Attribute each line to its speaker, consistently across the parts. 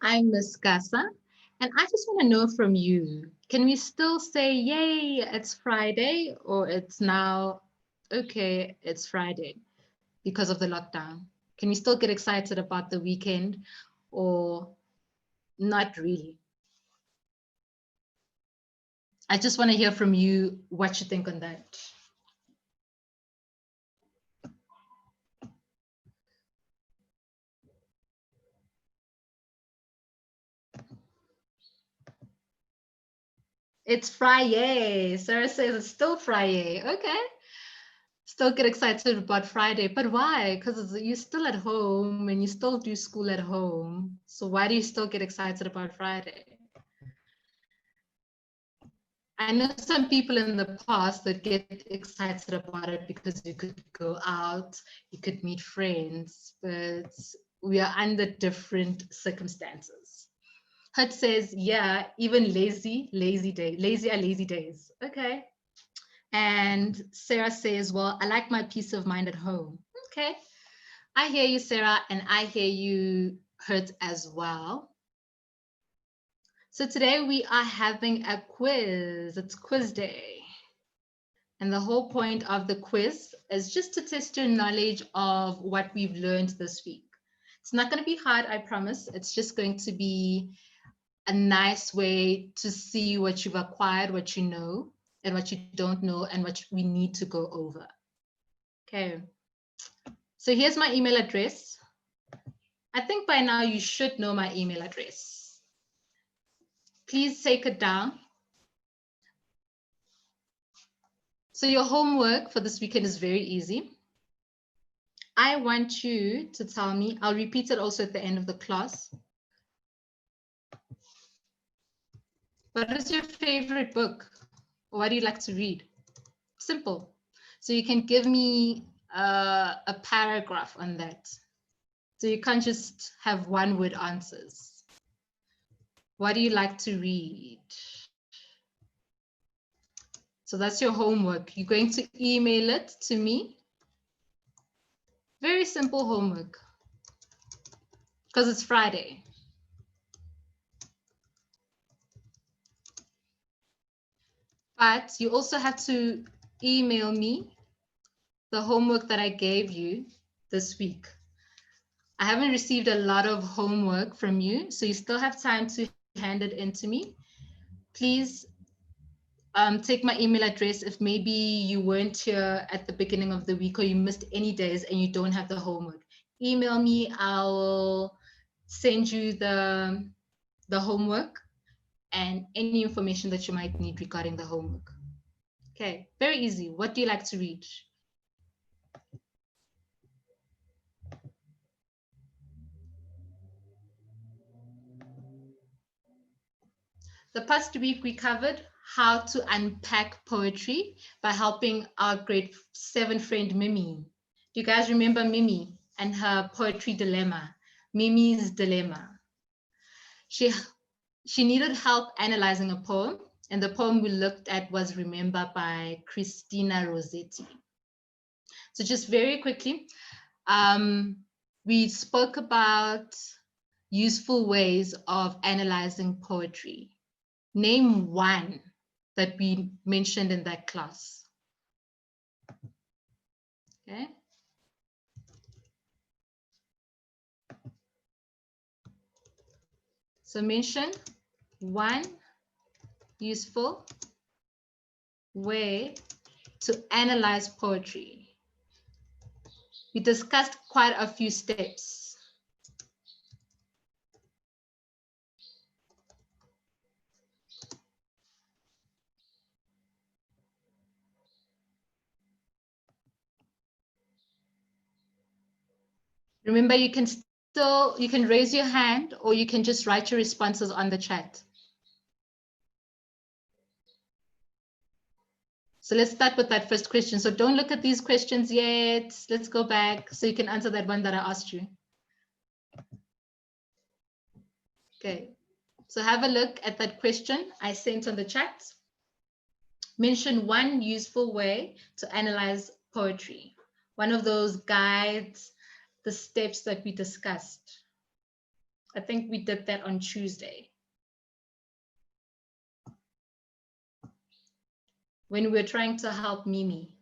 Speaker 1: I'm Miss Gasa, and I just want to know from you, can we still say, yay, it's Friday, or it's now, okay, it's Friday because of the lockdown? Can we still get excited about the weekend, or not really? I just want to hear from you what you think on that. It's Friday. Sarah says it's still Friday. Okay. Still get excited about Friday. But why? Because you're still at home and you still do school at home. So why do you still get excited about Friday? I know some people in the past that get excited about it because you could go out, you could meet friends, but we are under different circumstances. Hut says, yeah, even lazy are lazy days. Okay. And Sarah says, well, I like my peace of mind at home. Okay. I hear you, Sarah, and I hear you, Hurt, as well. So today we are having a quiz. It's quiz day. And the whole point of the quiz is just to test your knowledge of what we've learned this week. It's not going to be hard, I promise. It's just going to be a nice way to see what you've acquired, what you know, and what you don't know, and what we need to go over. Okay. So here's my email address. I think by now you should know my email address. Please take it down. So your homework for this weekend is very easy. I want you to tell me, I'll repeat it also at the end of the class. What is your favorite book? Or what do you like to read? Simple. So you can give me a paragraph on that. So you can't just have one word answers. What do you like to read? So that's your homework. You're going to email it to me. Very simple homework because it's Friday. But you also have to email me the homework that I gave you this week. I haven't received a lot of homework from you, so you still have time to hand it in to me. Please take my email address if maybe you weren't here at the beginning of the week or you missed any days and you don't have the homework. Email me, I'll send you the homework and any information that you might need regarding the homework. Okay, very easy. What do you like to read? The past week we covered how to unpack poetry by helping our grade 7 friend Mimi. Do you guys remember Mimi and her poetry dilemma? Mimi's dilemma. She needed help analyzing a poem, and the poem we looked at was Remember by Christina Rossetti. So just very quickly, we spoke about useful ways of analyzing poetry. Name one that we mentioned in that class. Okay. So mention one useful way to analyze poetry. We discussed quite a few steps. Remember, you can raise your hand or you can just write your responses on the chat. So let's start with that first question. So don't look at these questions yet. Let's go back so you can answer that one that I asked you. Okay, so have a look at that question I sent on the chat. Mention one useful way to analyze poetry. One of those guides, the steps that we discussed. I think we did that on Tuesday. When we were trying to help Mimi.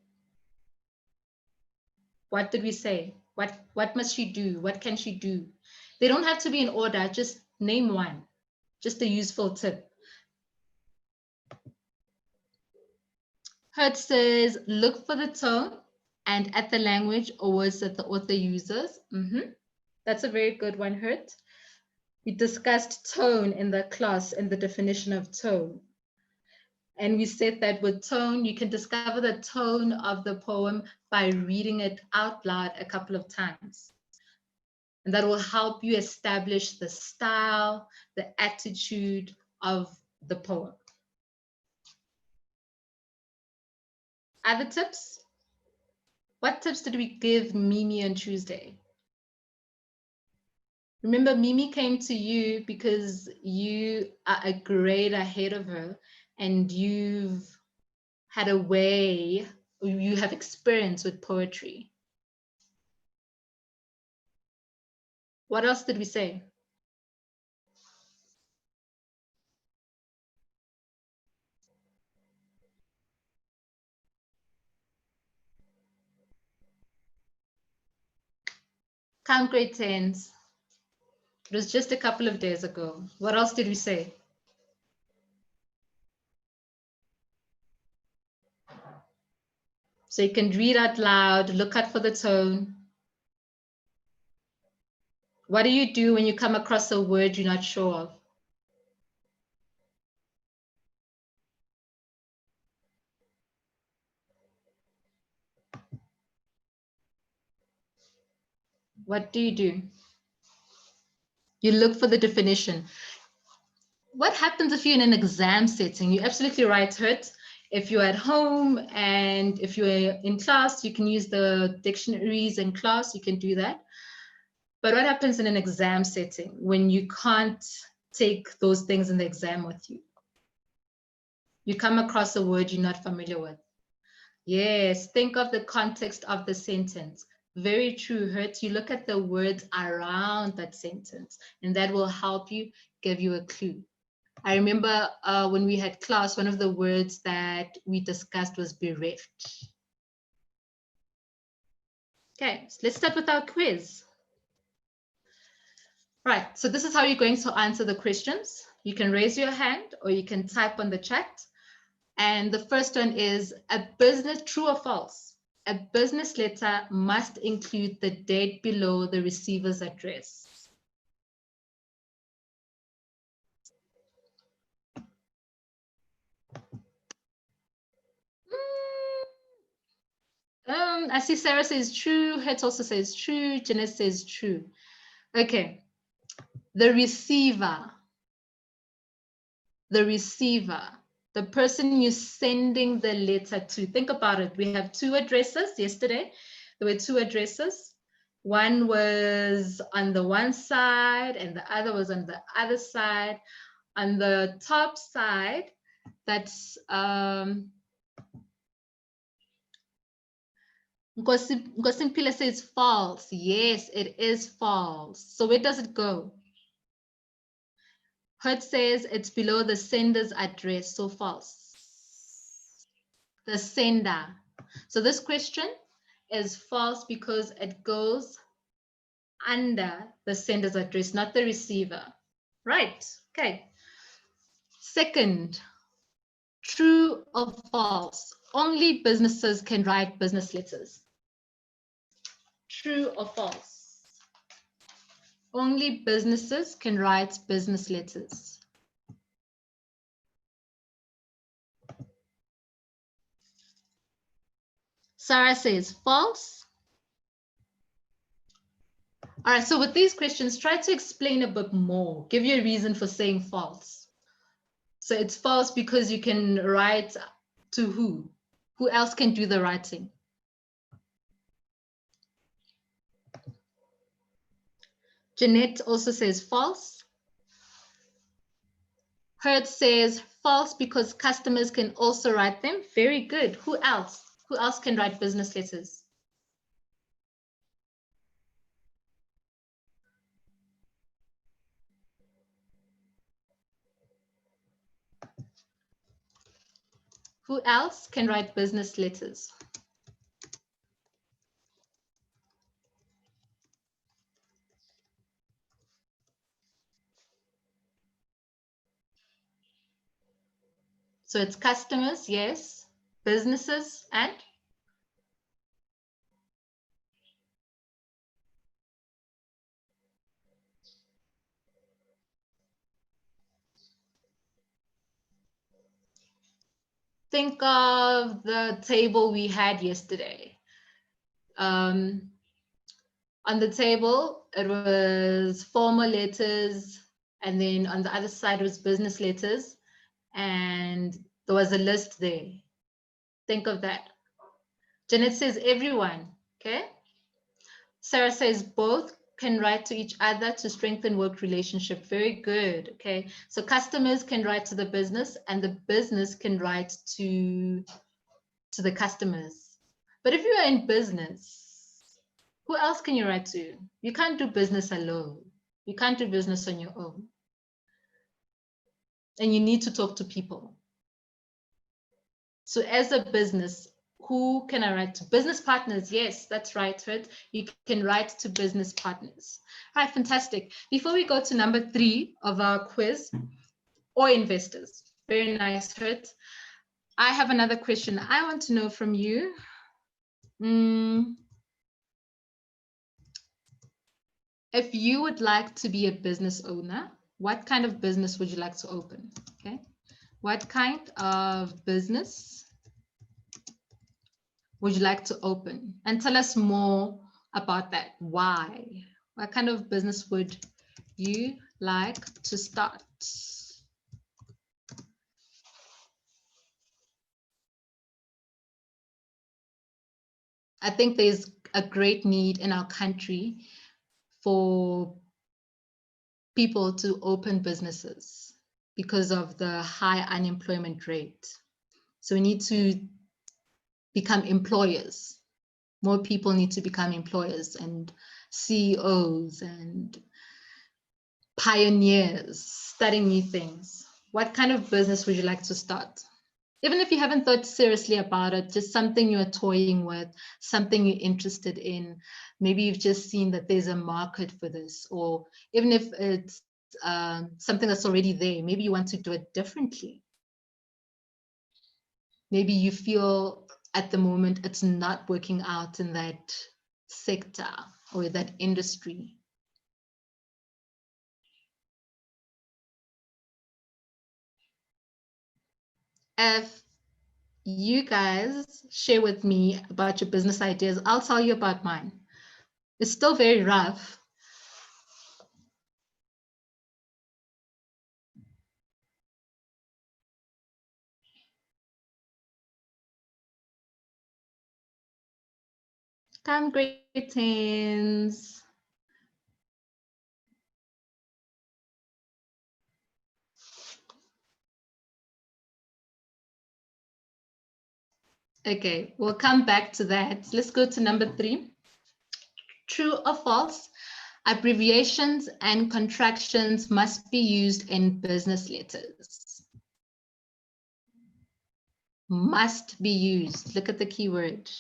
Speaker 1: What did we say? What must she do? What can she do? They don't have to be in order. Just name one. Just a useful tip. Hurt says, look for the tone and at the language or words that the author uses. That's a very good one, Hurt. We discussed tone in the class and the definition of tone. And we said that with tone, you can discover the tone of the poem by reading it out loud a couple of times. And that will help you establish the style, the attitude of the poem. Other tips? What tips did we give Mimi on Tuesday? Remember, Mimi came to you because you are a grade ahead of her and you've had a way, you have experience with poetry. What else did we say? Count grade 10s. It was just a couple of days ago. What else did we say? So you can read out loud, look out for the tone. What do you do when you come across a word you're not sure of? What do? You look for the definition. What happens if you're in an exam setting? You're absolutely right, Hurt. If you're at home and if you're in class, you can use the dictionaries in class, you can do that. But what happens in an exam setting when you can't take those things in the exam with you? You come across a word you're not familiar with. Yes, think of the context of the sentence. Very true, Hurt. You look at the words around that sentence, and that will help you, give you a clue. I remember when we had class, one of the words that we discussed was bereft. Okay, so let's start with our quiz. Right, so this is how you're going to answer the questions. You can raise your hand or you can type on the chat. And the first one is a business, true or false? A business letter must include the date below the receiver's address. I see Sarah says true. Het also says true. Jeanette says true. Okay. The receiver, the person you're sending the letter to. Think about it. We have two addresses. Yesterday, there were two addresses. One was on the one side and the other was on the other side. On the top side, that's Ngosimpila says false. Yes, it is false. So where does it go? Hurt says it's below the sender's address, so false. The sender. So this question is false because it goes under the sender's address, not the receiver. Right, okay. Second, true or false? Only businesses can write business letters. True or false? Only businesses can write business letters. Sarah says false. All right, so with these questions, try to explain a bit more. Give you a reason for saying false. So it's false because you can write to who? Who else can do the writing? Jeanette also says false. Hurt says false because customers can also write them. Very good. Who else? Who else can write business letters? Who else can write business letters? So it's customers, yes, businesses, and think of the table we had yesterday. On the table, it was formal letters, and then on the other side was business letters, and there was a list there. Think of that. Janet says everyone, okay? Sarah says both can write to each other to strengthen work relationship. Very good, okay? So customers can write to the business and the business can write to the customers. But if you are in business, who else can you write to? You can't do business alone. You can't do business on your own. And you need to talk to people. So as a business, who can I write to? Business partners. Yes, that's right, Hurt. You can write to business partners. All right, fantastic. Before we go to number 3 of our quiz, or investors. Very nice, Hurt. I have another question. I want to know from you. If you would like to be a business owner, what kind of business would you like to open? Okay. What kind of business would you like to open? And tell us more about that. Why? What kind of business would you like to start? I think there's a great need in our country for people to open businesses because of the high unemployment rate. So we need to become employers. More people need to become employers and CEOs and pioneers, studying new things. What kind of business would you like to start? Even if you haven't thought seriously about it, just something you're toying with, something you're interested in. Maybe you've just seen that there's a market for this, or even if it's something that's already there, maybe you want to do it differently. Maybe you feel at the moment it's not working out in that sector or that industry. If you guys share with me about your business ideas, I'll tell you about mine. It's still very rough. Come, greetings. Okay, we'll come back to that. Let's go to number 3. True or false? Abbreviations and contractions must be used in business letters. Must be used. Look at the keyword.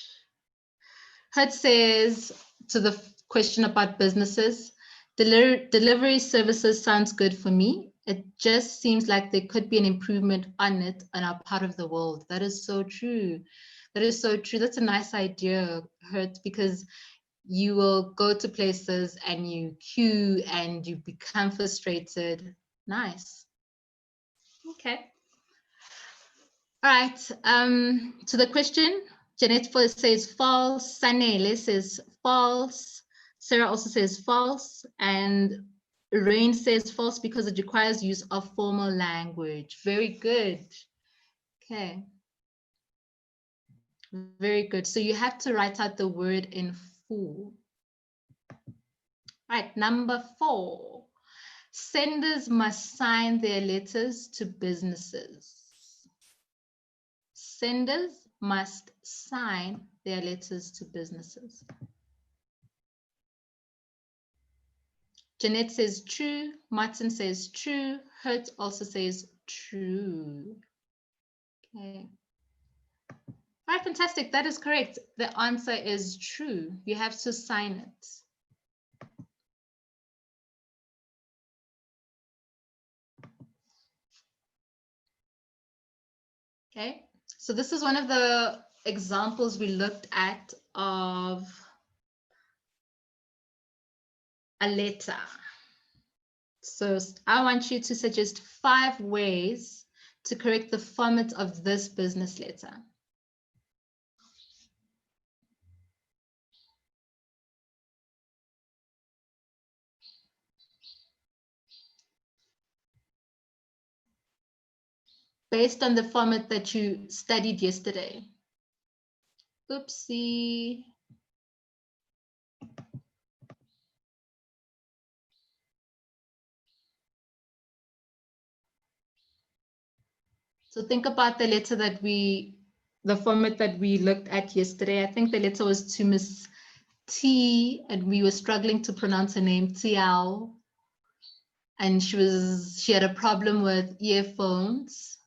Speaker 1: Hud says to the question about businesses, delivery services sounds good for me. It just seems like there could be an improvement on it in our part of the world. That is so true. That is so true. That's a nice idea, Hurt, because you will go to places and you queue and you become frustrated. Nice. Okay. All right. To the question, Janet says false. Sanele says false. Sarah also says false. And Rain says false because it requires use of formal language. Very good. Okay. Very good. So you have to write out the word in full. Right, number 4. Senders must sign their letters to businesses. Senders must sign their letters to businesses. Jeanette says true. Martin says true. Hurt also says true. Okay. All right, fantastic. That is correct. The answer is true. You have to sign it. Okay, so this is one of the examples we looked at of a letter. So I want you to suggest 5 ways to correct the format of this business letter. Based on the format that you studied yesterday. Oopsie. So think about the letter that the format that we looked at yesterday. I think the letter was to Miss T, and we were struggling to pronounce her name, TL. And she had a problem with earphones.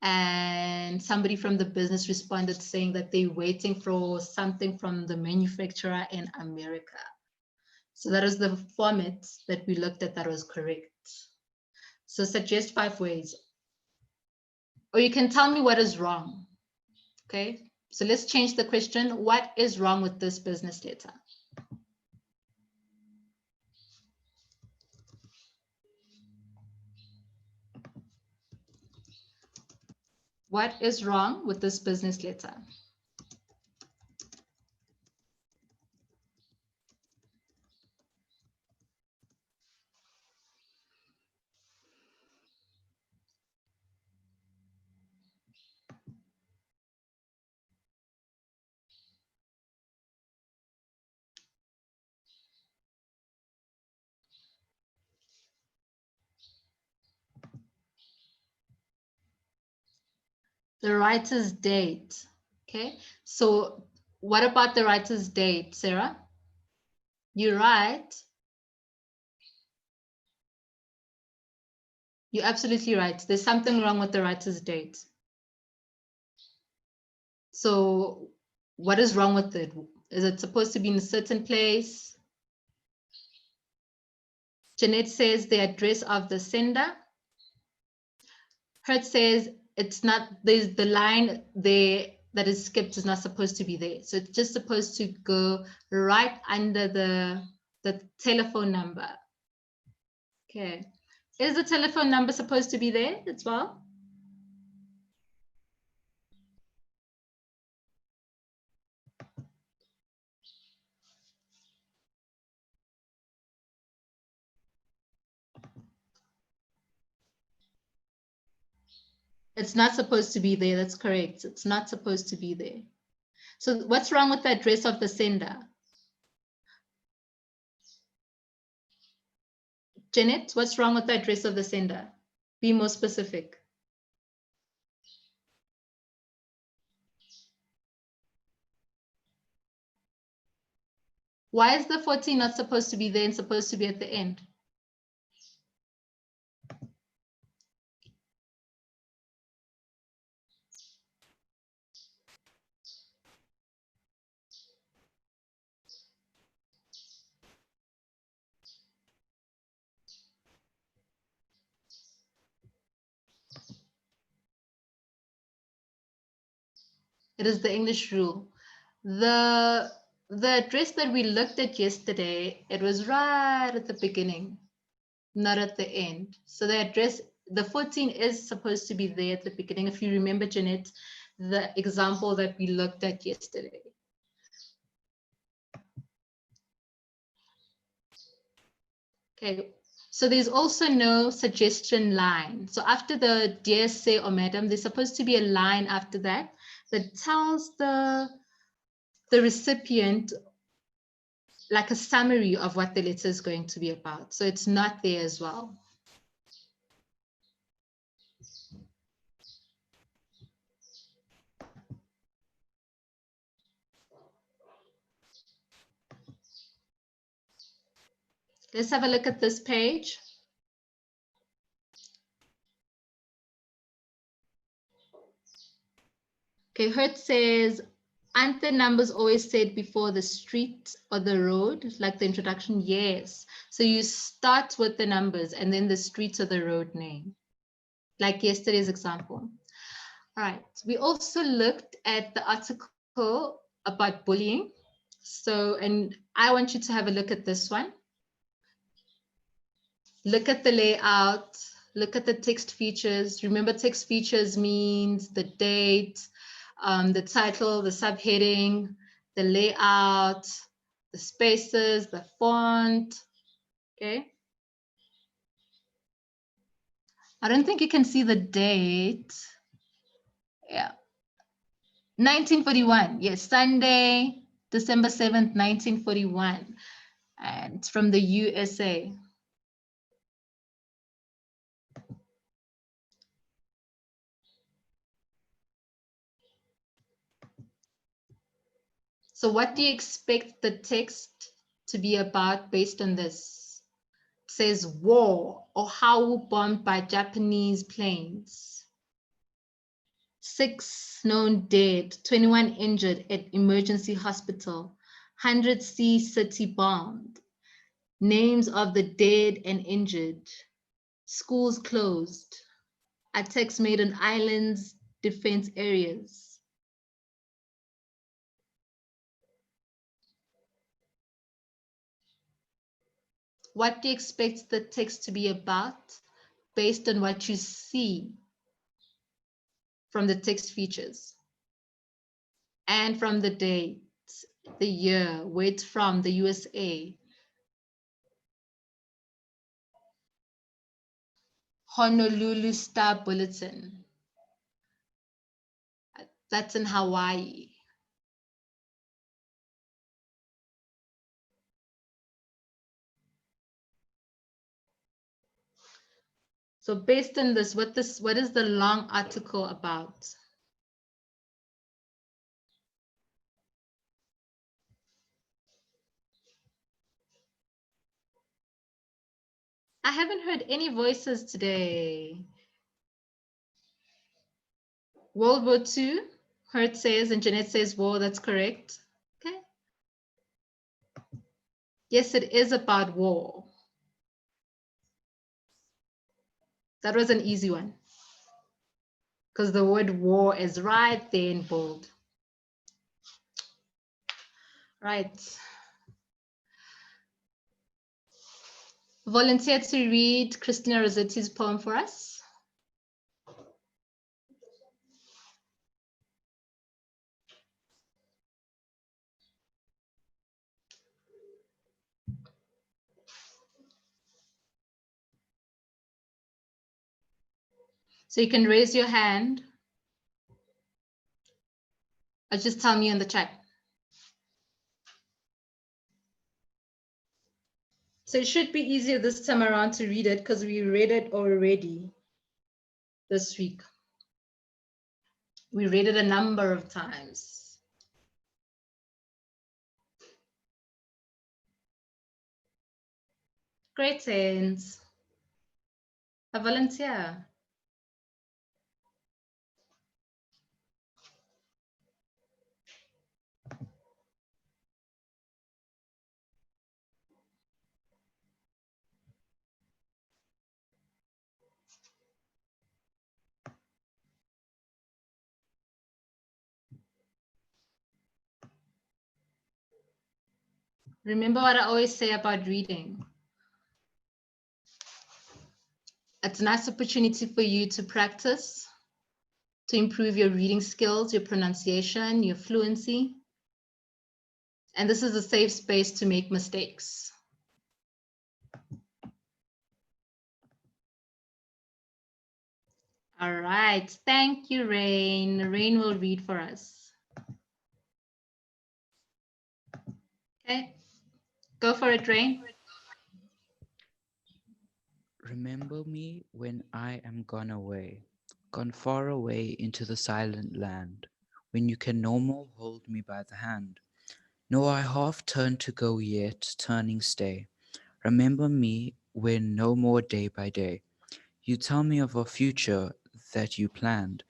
Speaker 1: And somebody from the business responded saying that they're waiting for something from the manufacturer in America. So that is the format that we looked at that was correct. So suggest 5 ways. Or you can tell me what is wrong. Okay, so let's change the question. What is wrong with this business letter? What is wrong with this business letter? The writer's date. Okay, so what about the writer's date, Sarah? You're right. You're absolutely right. There's something wrong with the writer's date. So what is wrong with it? Is it supposed to be in a certain place? Jeanette says the address of the sender. Hurt says it's not, there's the line there that is skipped is not supposed to be there. So it's just supposed to go right under the telephone number. Okay. Is the telephone number supposed to be there as well? It's not supposed to be there. That's correct. It's not supposed to be there. So what's wrong with the address of the sender? Janet, what's wrong with the address of the sender? Be more specific. Why is the 14 not supposed to be there and supposed to be at the end? It is the English rule. The address that we looked at yesterday, it was right at the beginning, not at the end. So the address, the 14 is supposed to be there at the beginning. If you remember, Jeanette, the example that we looked at yesterday. Okay, so there's also no suggestion line. So after the dear, say, or madam, there's supposed to be a line after that that tells the recipient like a summary of what the letter is going to be about. So it's not there as well. Let's have a look at this page. Okay, Hertz says, aren't the numbers always said before the street or the road, like the introduction? Yes. So you start with the numbers and then the street or the road name, like yesterday's example. All right. We also looked at the article about bullying. So, and I want you to have a look at this one. Look at the layout, look at the text features. Remember, text features means the date, the title, the subheading, the layout, the spaces, the font, okay? I don't think you can see the date. Yeah, 1941, yes, Sunday, December 7th, 1941, and it's from the USA. So what do you expect the text to be about based on this? It says war, Oahu bombed by Japanese planes. 6 known dead, 21 injured at emergency hospital, 100 sea city bombed. Names of the dead and injured. Schools closed. Attacks made on islands, defense areas. What do you expect the text to be about based on what you see from the text features and from the date, the year, where it's from, the USA? Honolulu Star Bulletin. That's in Hawaii. So based on this, what is the long article about? I haven't heard any voices today. World War II, Hurt says, and Jeanette says war, that's correct. Okay. Yes, it is about war. That was an easy one, because the word war is right there in bold. Right. Volunteer to read Christina Rossetti's poem for us. So you can raise your hand or just tell me in the chat. So it should be easier this time around to read it because we read it already this week. We read it a number of times. Greetings. A volunteer. Remember what I always say about reading. It's a nice opportunity for you to practice, to improve your reading skills, your pronunciation, your fluency. And this is a safe space to make mistakes. All right, thank you, Rain. Rain will read for us. Okay, go for it, Rain.
Speaker 2: Remember me when I am gone away, gone far away into the silent land, when you can no more hold me by the hand. No, I half turn to go yet, turning stay. Remember me when no more day by day. You tell me of a future that you planned,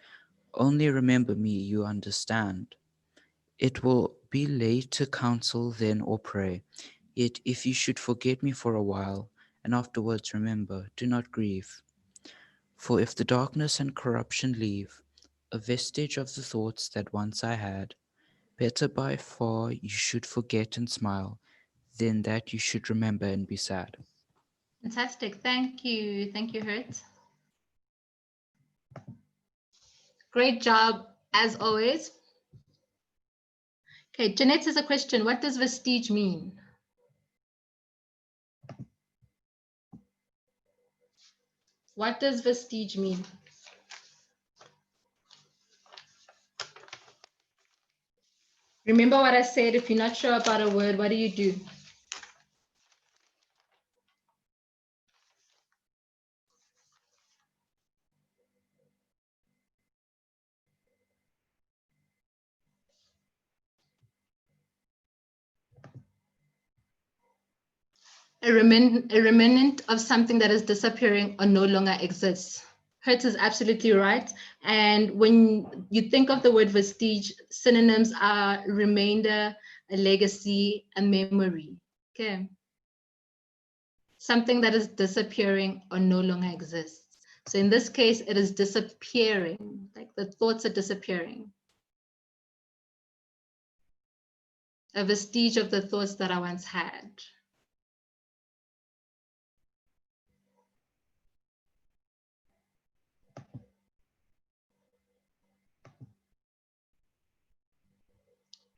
Speaker 2: Only remember me, you understand. It will be late to counsel then or pray. Yet if you should forget me for a while, and afterwards remember, do not grieve. For if the darkness and corruption leave a vestige of the thoughts that once I had, better by far you should forget and smile than that you should remember and be sad.
Speaker 1: Fantastic. Thank you. Thank you, Hurt. Great job, as always. Okay, Jeanette has a question. What does vestige mean? What does vestige mean? Remember what I said, if you're not sure about a word, what do? A remnant of something that is disappearing or no longer exists. Hertz is absolutely right. And when you think of the word vestige, synonyms are remainder, a legacy, a memory. Okay. Something that is disappearing or no longer exists. So in this case, it is disappearing, like the thoughts are disappearing. A vestige of the thoughts that I once had.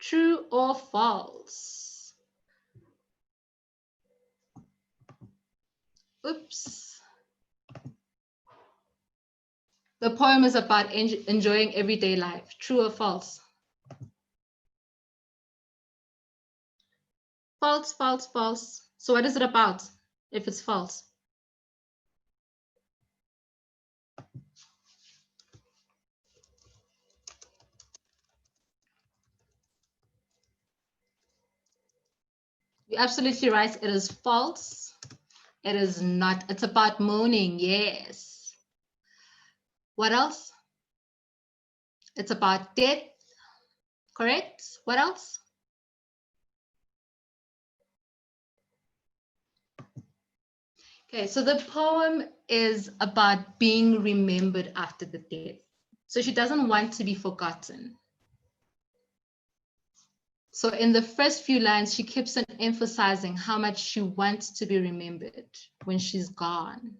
Speaker 1: True or false? Oops. The poem is about enjoying everyday life. True or false? False, false, false. So what is it about if it's false? You're absolutely right. It is false. It is not. It's about mourning. Yes. What else? It's about death. Correct. What else? Okay, so the poem is about being remembered after the death. So she doesn't want to be forgotten. So in the first few lines, she keeps on emphasizing how much she wants to be remembered when she's gone.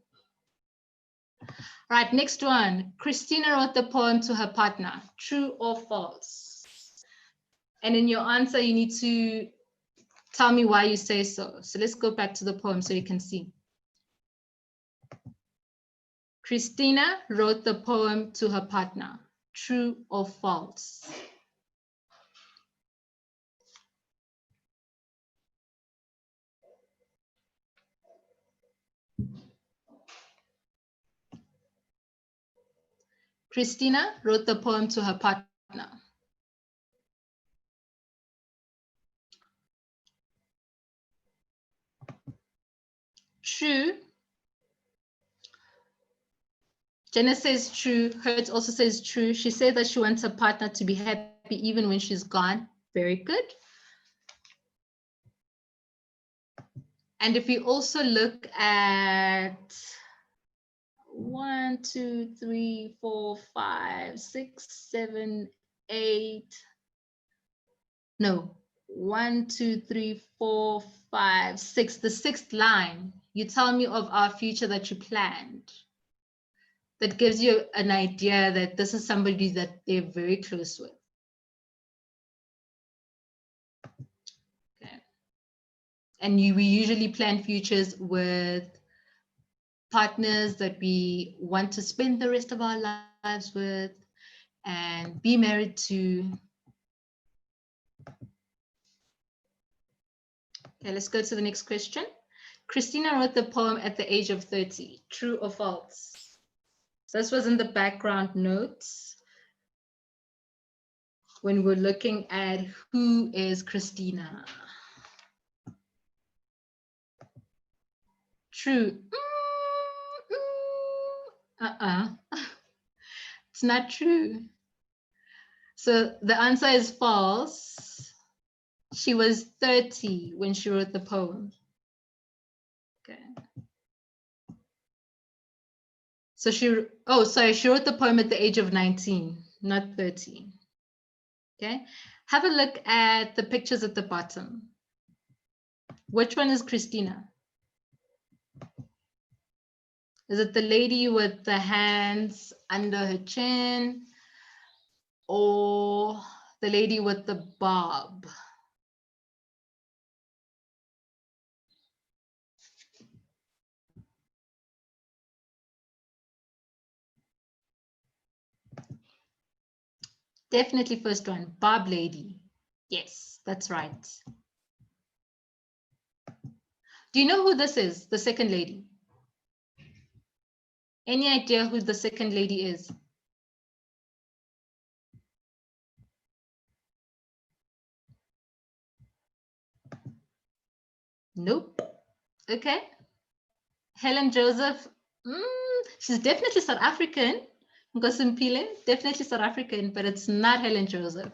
Speaker 1: Right, next one. Christina wrote the poem to her partner. True or false? And in your answer, you need to tell me why you say so. So let's go back to the poem so you can see. Christina wrote the poem to her partner. True or false? Christina wrote the poem to her partner. True. Jenna says true. Hertz also says true. She said that she wants her partner to be happy even when she's gone. Very good. And if you also look at 1, 2, 3, 4, 5, 6, 7, 8. No, 1, 2, 3, 4, 5, 6. The sixth line, you tell me of our future that you planned. That gives you an idea that this is somebody that they're very close with. Okay. And we usually plan futures with partners that we want to spend the rest of our lives with and be married to. Okay, let's go to the next question. Christina wrote the poem at the age of 30. True or false? This was in the background notes when we're looking at who is Christina. True. It's not true. So the answer is false. She was 30 when she wrote the poem. Okay. So she wrote the poem at the age of 19, not 30. Okay. Have a look at the pictures at the bottom. Which one is Christina? Is it the lady with the hands under her chin or the lady with the bob? Definitely first one, bob lady. Yes, that's right. Do you know who this is, the second lady? Any idea who the second lady is? Nope. Okay. Helen Joseph. She's definitely South African. Nkosimpile, definitely South African, but it's not Helen Joseph.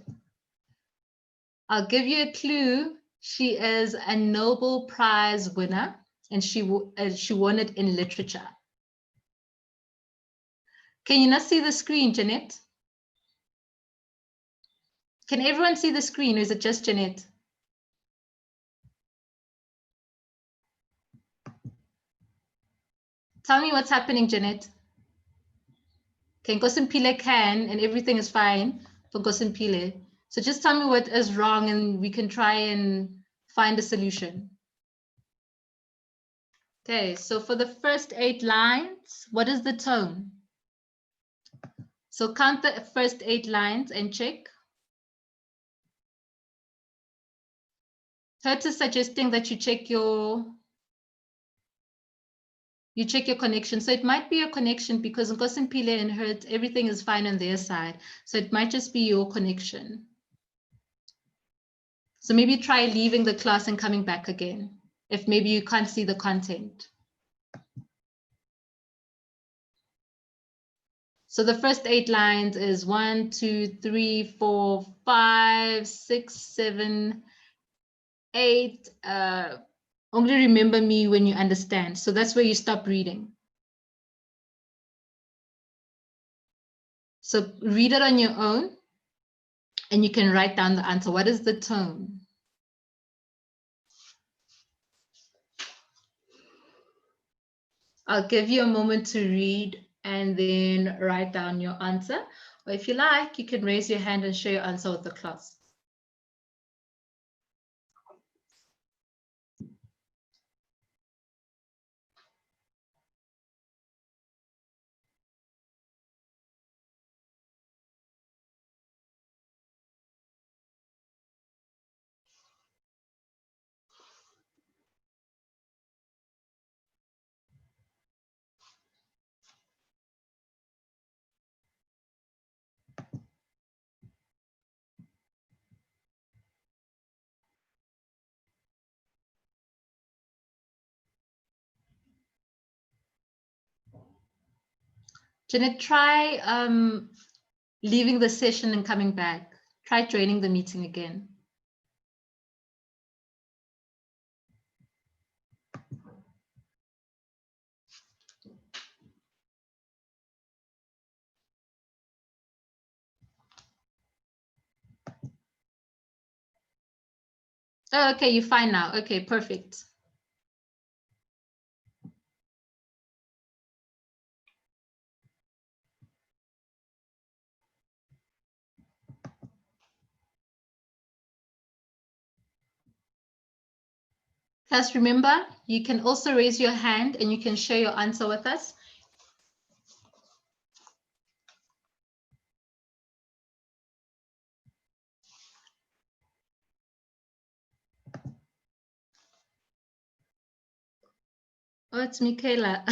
Speaker 1: I'll give you a clue. She is a Nobel Prize winner, and she won it in literature. Can you not see the screen, Jeanette? Can everyone see the screen, or is it just Jeanette? Tell me what's happening, Jeanette. Okay, Nkosimpile can, and everything is fine for Nkosimpile. So just tell me what is wrong, and we can try and find a solution. Okay, so for the first 8 lines, what is the tone? So count the first 8 lines and check. Hurt is suggesting that you check your connection. So it might be your connection because Nkosimpile and Hurt, everything is fine on their side. So it might just be your connection. So maybe try leaving the class and coming back again, if maybe you can't see the content. So the first 8 lines is 1, 2, 3, 4, 5, 6, 7, 8. Only remember me when you understand. So that's where you stop reading. So read it on your own and you can write down the answer. What is the tone? I'll give you a moment to read and then write down your answer. Or if you like, you can raise your hand and share your answer with the class. Janet, try leaving the session and coming back. Try joining the meeting again. Oh, okay, you're fine now. Okay, perfect. Class, remember, you can also raise your hand and you can share your answer with us. Oh, it's Michaela.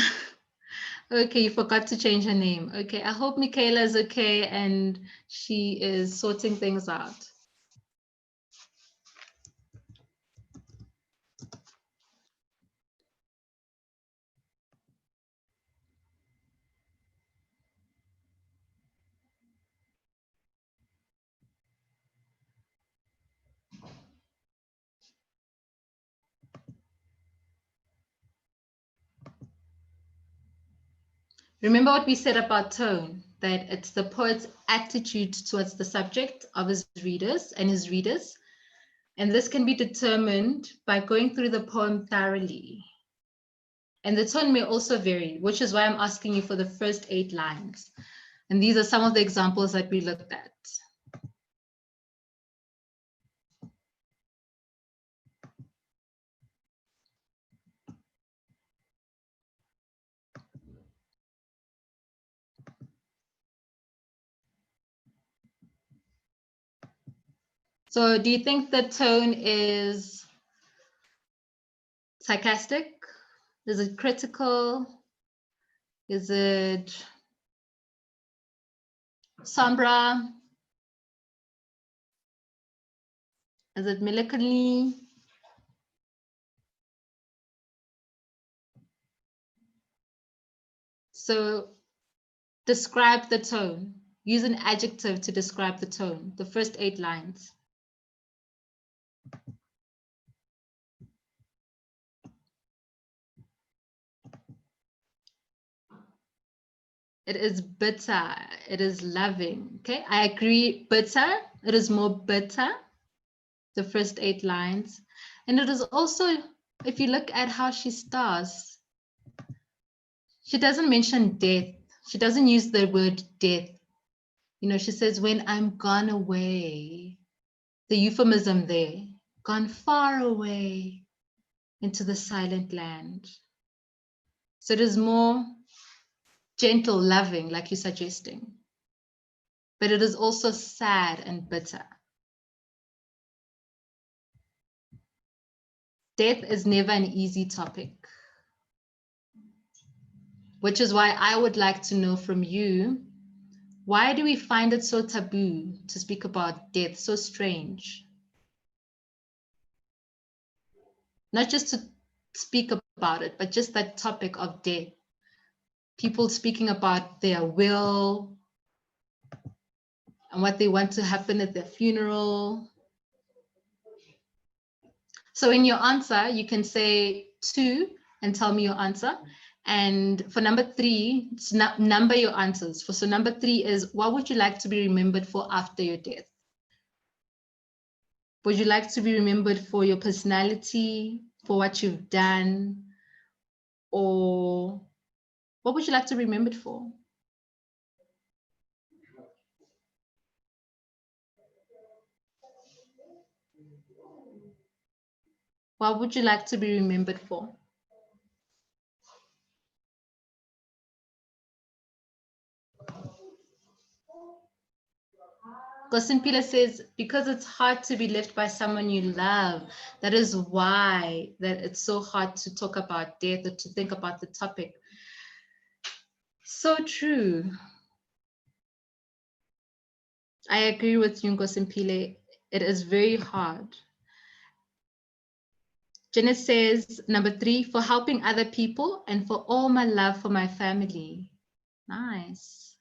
Speaker 1: Okay, you forgot to change her name. Okay, I hope Michaela is okay and she is sorting things out. Remember what we said about tone, that it's the poet's attitude towards the subject of his readers and his readers. And this can be determined by going through the poem thoroughly. And the tone may also vary, which is why I'm asking you for the first 8 lines. And these are some of the examples that we looked at. So do you think the tone is sarcastic? Is it critical? Is it sombra? Is it melancholy? So describe the tone. Use an adjective to describe the tone, the first 8 lines. It is bitter. It is loving. Okay, I agree. Bitter. It is more bitter. The first 8 lines. And it is also, if you look at how she starts, she doesn't mention death. She doesn't use the word death. You know, she says, when I'm gone away, the euphemism there, gone far away into the silent land. So it is more gentle, loving, like you're suggesting. But it is also sad and bitter. Death is never an easy topic, which is why I would like to know from you, why do we find it so taboo to speak about death, so strange? Not just to speak about it, but just that topic of death. People speaking about their will and what they want to happen at their funeral. So in your answer, you can say 2 and tell me your answer. And for number 3, number your answers. So number 3 is, what would you like to be remembered for after your death? Would you like to be remembered for your personality, for what you've done? Or what would you like to be remembered for? What would you like to be remembered for? Gosimpila says, because it's hard to be left by someone you love. That is why that it's so hard to talk about death or to think about the topic. So true. I agree with you, Gosimpile. It is very hard. Janet says, number 3, for helping other people and for all my love for my family. Nice.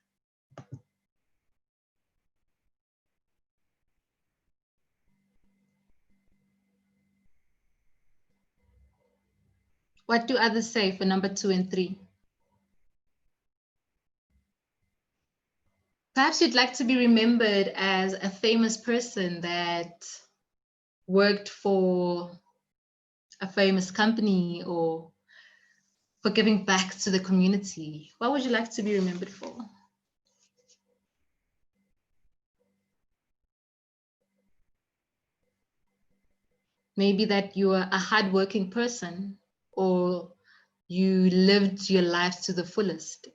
Speaker 1: What do others say for number 2 and 3? Perhaps you'd like to be remembered as a famous person that worked for a famous company or for giving back to the community. What would you like to be remembered for? Maybe that you are a hardworking person or you lived your life to the fullest.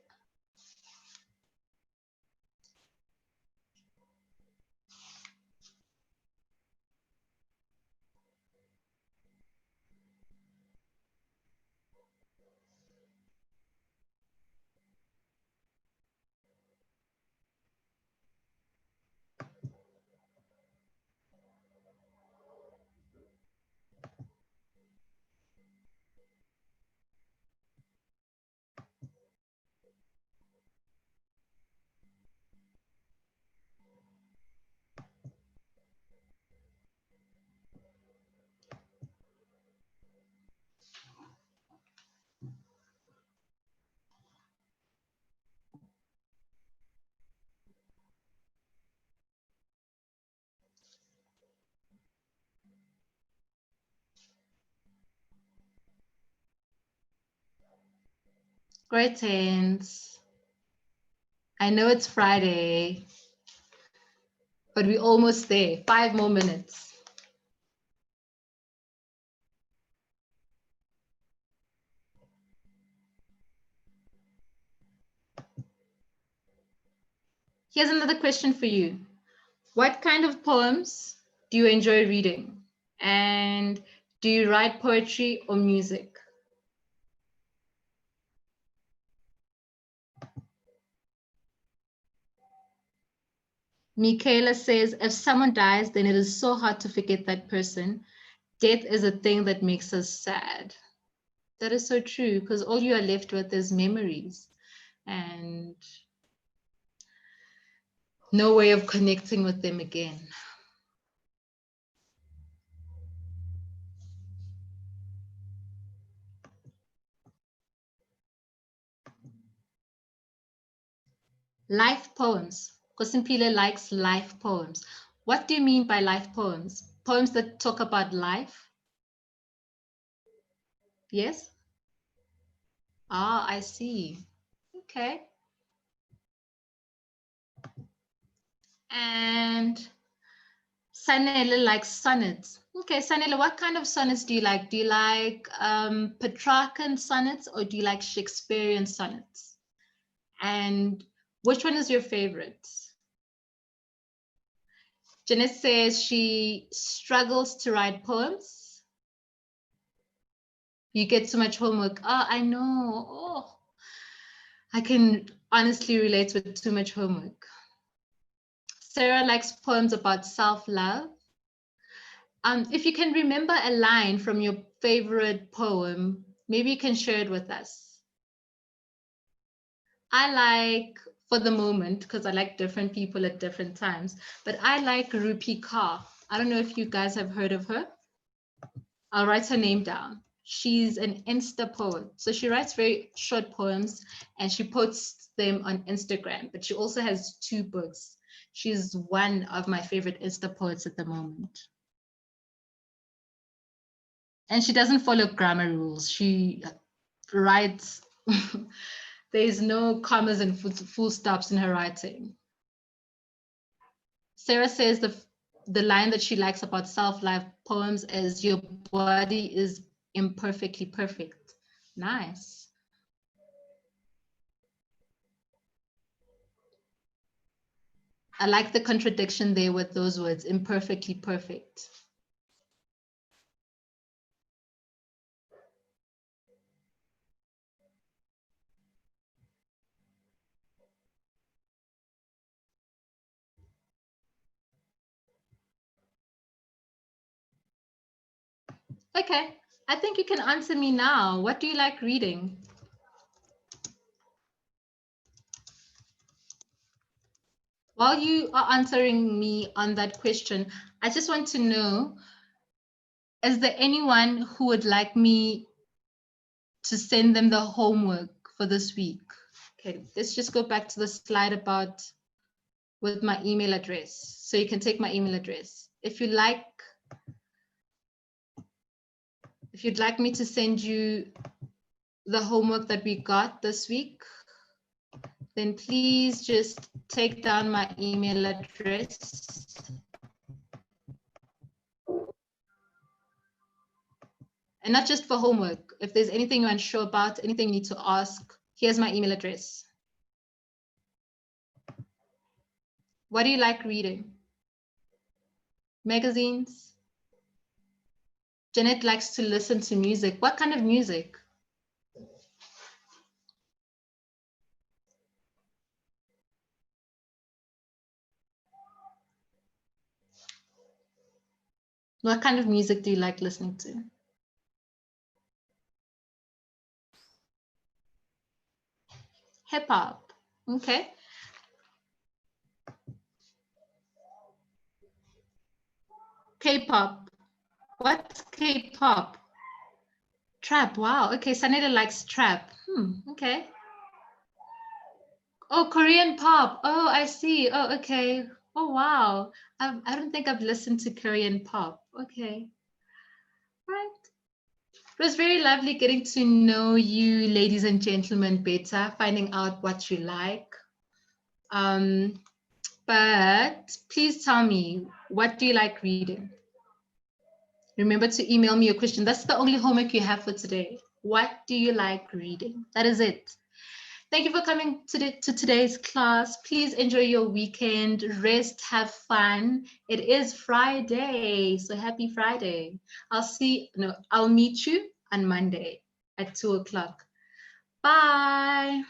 Speaker 1: Greetings. I know it's Friday, but we're almost there. 5 more minutes. Here's another question for you. What kind of poems do you enjoy reading? And do you write poetry or music? Michaela says, if someone dies, then it is so hard to forget that person. Death is a thing that makes us sad. That is so true, because all you are left with is memories and no way of connecting with them again. Life poems. Kosimpile likes life poems. What do you mean by life poems? Poems that talk about life? Yes? Ah, I see. Okay. And Sanela likes sonnets. Okay, Sanela, what kind of sonnets do you like? Do you like Petrarchan sonnets or do you like Shakespearean sonnets? And which one is your favorite? Jeanette says she struggles to write poems. You get too much homework. Oh, I know. Oh, I can honestly relate with too much homework. Sarah likes poems about self-love. If you can remember a line from your favorite poem, maybe you can share it with us. I like, for the moment, because I like different people at different times, but I like Rupi Kaur. I don't know if you guys have heard of her. I'll write her name down. She's an Insta poet. So she writes very short poems and she posts them on Instagram, but she also has 2 books. She's one of my favorite Insta poets at the moment. And she doesn't follow grammar rules. She writes, there's no commas and full stops in her writing. Sarah says the line that she likes about self-love poems is, your body is imperfectly perfect. Nice. I like the contradiction there with those words, imperfectly perfect. Okay, I think you can answer me now. What do you like reading? While you are answering me on that question, I just want to know, is there anyone who would like me to send them the homework for this week? Okay, let's just go back to the slide about with my email address. So you can take my email address. If you'd like me to send you the homework that we got this week, then please just take down my email address. And not just for homework. If there's anything you're unsure about, anything you need to ask, here's my email address. What do you like reading? Magazines? Jeanette likes to listen to music. What kind of music? What kind of music do you like listening to? Hip hop. Okay. K-pop. What's K-pop? Trap. Wow. Okay. Saneda likes trap. Okay. Oh, Korean pop. Oh, I see. Oh, okay. Oh, wow. I don't think I've listened to Korean pop. Okay. Right. It was very lovely getting to know you, ladies and gentlemen, better, finding out what you like. But please tell me, what do you like reading? Remember to email me your question. That's the only homework you have for today. What do you like reading? That is it. Thank you for coming to today's class. Please enjoy your weekend. Rest, have fun. It is Friday, so happy Friday. I'll meet you on Monday at 2 o'clock. Bye.